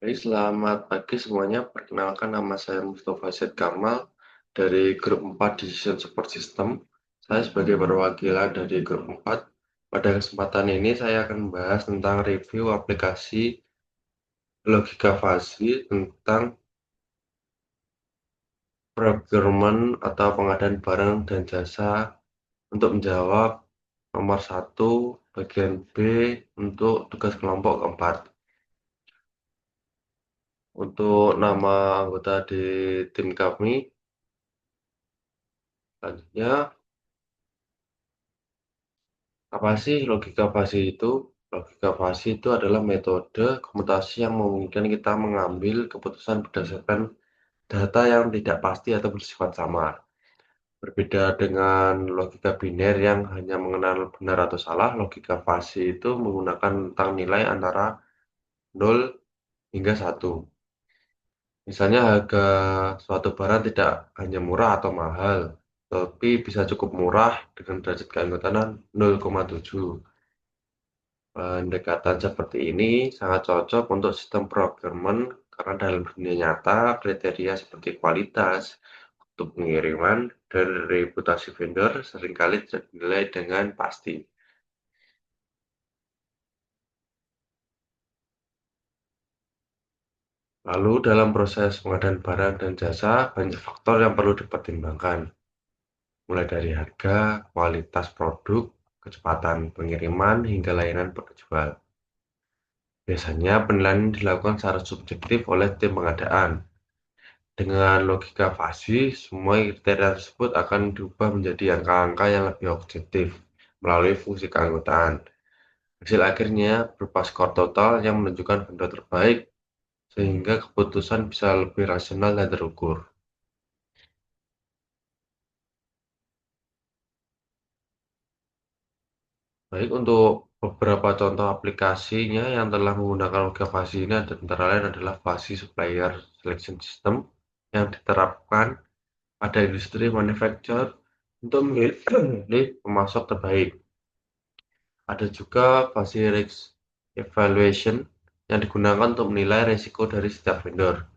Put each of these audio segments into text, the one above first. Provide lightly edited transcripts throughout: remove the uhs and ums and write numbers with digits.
Baik, selamat pagi semuanya. Perkenalkan nama saya Mustafa Zaid Kamal dari grup 4 Decision Support System. Saya sebagai perwakilan dari grup 4. Pada kesempatan ini saya akan membahas tentang review aplikasi logika fasi tentang procurement atau pengadaan barang dan jasa untuk menjawab nomor 1 bagian B untuk tugas kelompok keempat. Untuk nama anggota di tim kami, selanjutnya, apa sih logika fasi itu? Logika fasi itu adalah metode komputasi yang memungkinkan kita mengambil keputusan berdasarkan data yang tidak pasti atau bersifat samar. Berbeda dengan logika biner yang hanya mengenal benar atau salah, logika fasi itu menggunakan tentang nilai antara 0 hingga 1. Misalnya harga suatu barang tidak hanya murah atau mahal, tapi bisa cukup murah dengan derajat keanggotaan 0,7. Pendekatan seperti ini sangat cocok untuk sistem procurement karena dalam dunia nyata kriteria seperti kualitas, waktu pengiriman, dan reputasi vendor seringkali tidak dinilai dengan pasti. Lalu dalam proses pengadaan barang dan jasa, banyak faktor yang perlu dipertimbangkan, mulai dari harga, kualitas produk, kecepatan pengiriman, hingga layanan penjual. Biasanya penilaian dilakukan secara subjektif oleh tim pengadaan. Dengan logika fasi, semua kriteria tersebut akan diubah menjadi angka-angka yang lebih objektif melalui fungsi keanggotaan. Hasil akhirnya berupa skor total yang menunjukkan vendor terbaik, sehingga keputusan bisa lebih rasional dan terukur. Baik, untuk beberapa contoh aplikasinya yang telah menggunakan logika fasi ini antara lain adalah fasi supplier selection system yang diterapkan pada industri manufacture untuk memilih pemasok terbaik. Ada juga fase risk evaluation yang digunakan untuk menilai risiko dari setiap vendor.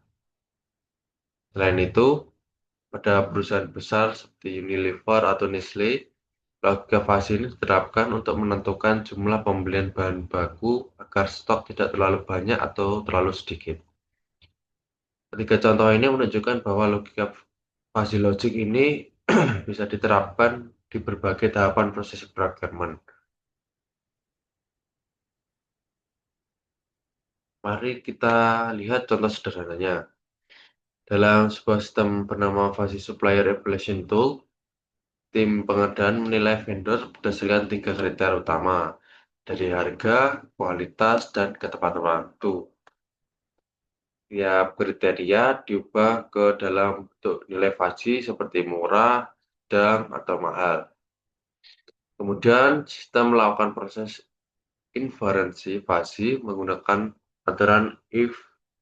Selain itu, pada perusahaan besar seperti Unilever atau Nestle, logika fase ini diterapkan untuk menentukan jumlah pembelian bahan baku agar stok tidak terlalu banyak atau terlalu sedikit. Ketiga contoh ini menunjukkan bahwa logika fuzzy logic ini bisa diterapkan di berbagai tahapan proses procurement. Mari kita lihat contoh sederhananya. Dalam sebuah sistem bernama Fuzzy Supplier Evaluation Tool, tim pengadaan menilai vendor berdasarkan 3 kriteria utama, dari harga, kualitas, dan ketepatan waktu. Tiap kriteria diubah ke dalam bentuk nilai fuzzy seperti murah, sedang, atau mahal. Kemudian, sistem melakukan proses inferensi fuzzy menggunakan aturan if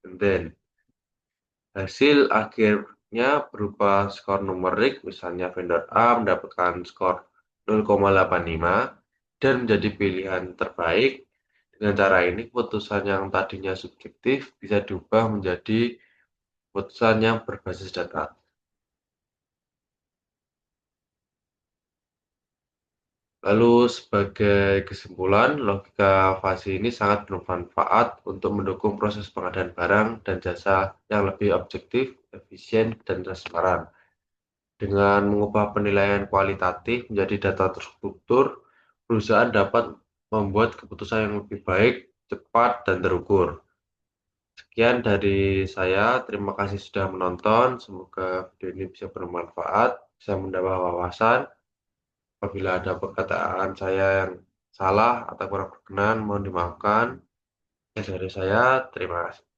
and then. Hasil akhirnya berupa skor numerik, misalnya vendor A mendapatkan skor 0,85 dan menjadi pilihan terbaik. Dengan cara ini, keputusan yang tadinya subjektif bisa diubah menjadi keputusan yang berbasis data. Lalu sebagai kesimpulan, logika fasi ini sangat bermanfaat untuk mendukung proses pengadaan barang dan jasa yang lebih objektif, efisien, dan transparan. Dengan mengubah penilaian kualitatif menjadi data terstruktur, perusahaan dapat membuat keputusan yang lebih baik, cepat, dan terukur. Sekian dari saya, terima kasih sudah menonton. Semoga video ini bisa bermanfaat, bisa menambah wawasan. Apabila ada perkataan saya yang salah atau kurang berkenan, mohon dimaafkan. Dari saya, terima kasih.